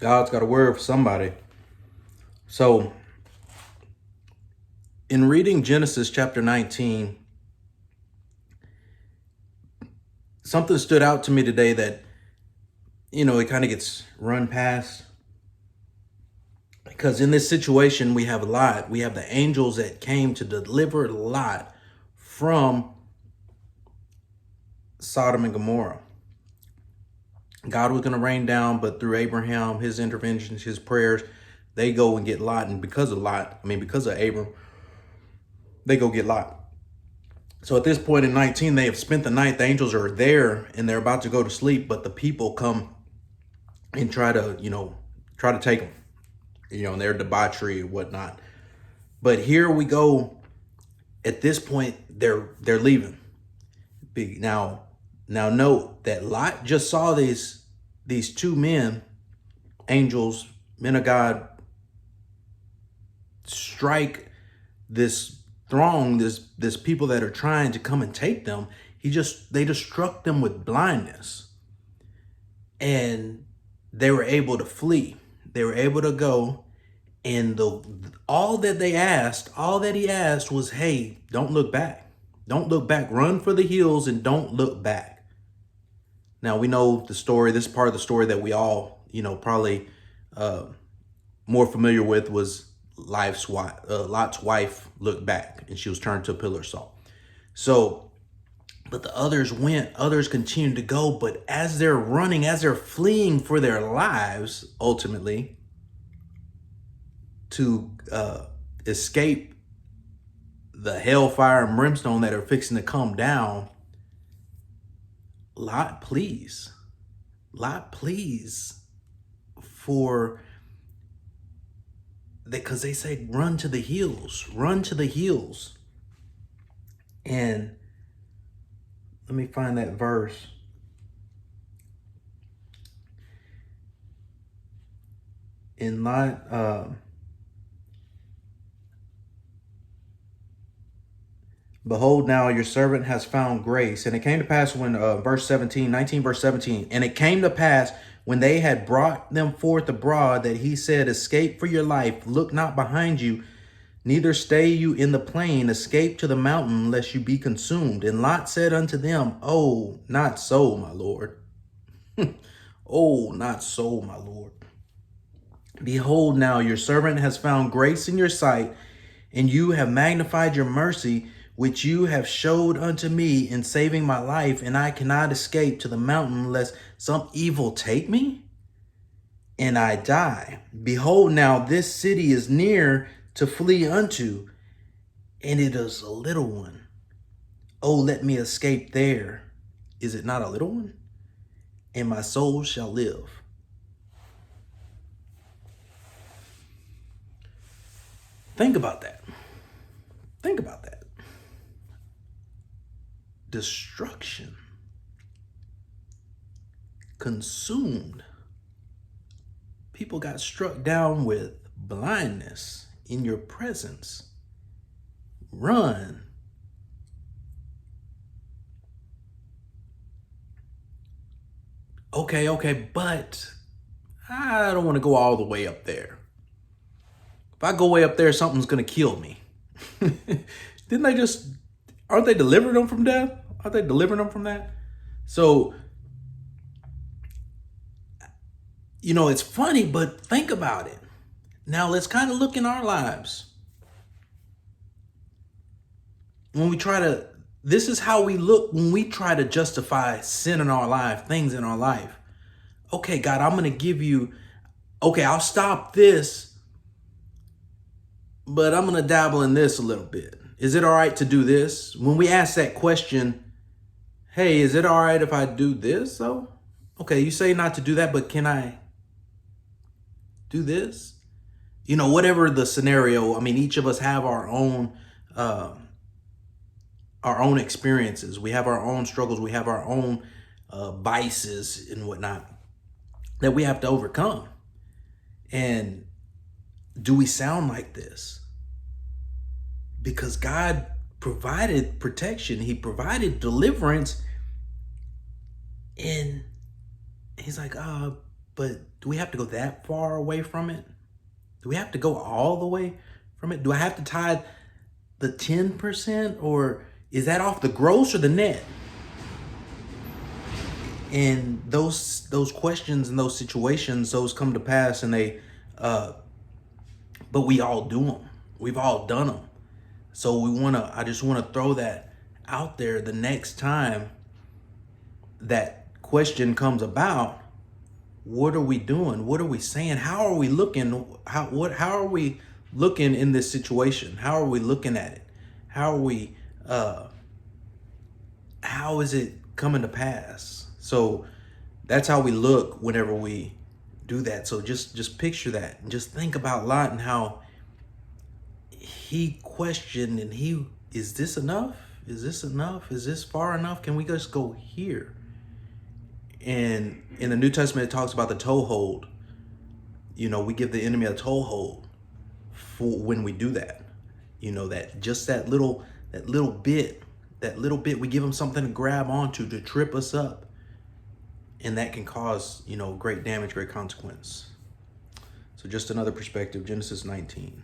God's got a word for somebody. So, in reading Genesis chapter 19, something stood out to me today that, it kind of gets run past. Because in this situation, we have Lot. We have the angels that came to deliver Lot from Sodom and Gomorrah. God was going to rain down, but through Abraham, his interventions, his prayers, they go and get Lot. And because of Abram, they go get Lot. So at this point in 19, they have spent the night. The angels are there and they're about to go to sleep, but the people come and try to take them, and their debauchery and whatnot. But here we go. At this point, they're leaving. Now note that Lot just saw these two men, angels, men of God, strike this throng, this people that are trying to come and take them. They just struck them with blindness, and they were able to flee. They were able to go, and all that he asked was, hey, don't look back. Don't look back. Run for the hills and don't look back. Now, we know the story. This part of the story that we all, probably more familiar with was Lot's wife looked back and she was turned to a pillar of salt. So, but the others continued to go. But as they're running, as they're fleeing for their lives, ultimately, to escape the hellfire and brimstone that are fixing to come down, Lot pleads for, because they say, run to the hills. And let me find that verse. In Lot, behold, now your servant has found grace. And it came to pass when, verse 17, and it came to pass when they had brought them forth abroad that he said, escape for your life, look not behind you, neither stay you in the plain, escape to the mountain, lest you be consumed. And Lot said unto them, oh, not so, my Lord. Oh, not so, my Lord. Behold, now your servant has found grace in your sight, and you have magnified your mercy, which you have showed unto me in saving my life, and I cannot escape to the mountain lest some evil take me and I die. Behold, now this city is near to flee unto, and it is a little one. Oh, let me escape there. Is it not a little one? And my soul shall live. Think about that. Destruction. Consumed. People got struck down with blindness in your presence. Run. Okay, but I don't want to go all the way up there. If I go way up there, something's going to kill me. Aren't they delivering them from death? Aren't they delivering them from that? So, it's funny, but think about it. Now let's kind of look in our lives. This is how we look when we try to justify sin in our life, things in our life. Okay, God, I'm going to give you, I'll stop this, but I'm going to dabble in this a little bit. Is it all right to do this? When we ask that question, hey, is it all right if I do this though? Okay, you say not to do that, but can I do this? Whatever the scenario, each of us have our own experiences. We have our own struggles. We have our own vices and whatnot that we have to overcome. And do we sound like this? Because God provided protection. He provided deliverance. And he's like, But do we have to go that far away from it? Do we have to go all the way from it? Do I have to tithe the 10%, or is that off the gross or the net? And those questions and those situations, those come to pass, and but we all do them. We've all done them. So I just wanna throw that out there. The next time that question comes about, what are we doing? What are we saying? How are we looking? How are we looking in this situation? How are we looking at it? How are we how is it coming to pass? So that's how we look whenever we do that. So just picture that and just think about Lot and how he questioned, and is this enough? Is this enough? Is this far enough? Can we just go here? And in the New Testament, it talks about the toehold. We give the enemy a toehold for when we do that. That just that little bit, we give them something to grab onto to trip us up. And that can cause, great damage, great consequence. So just another perspective, Genesis 19.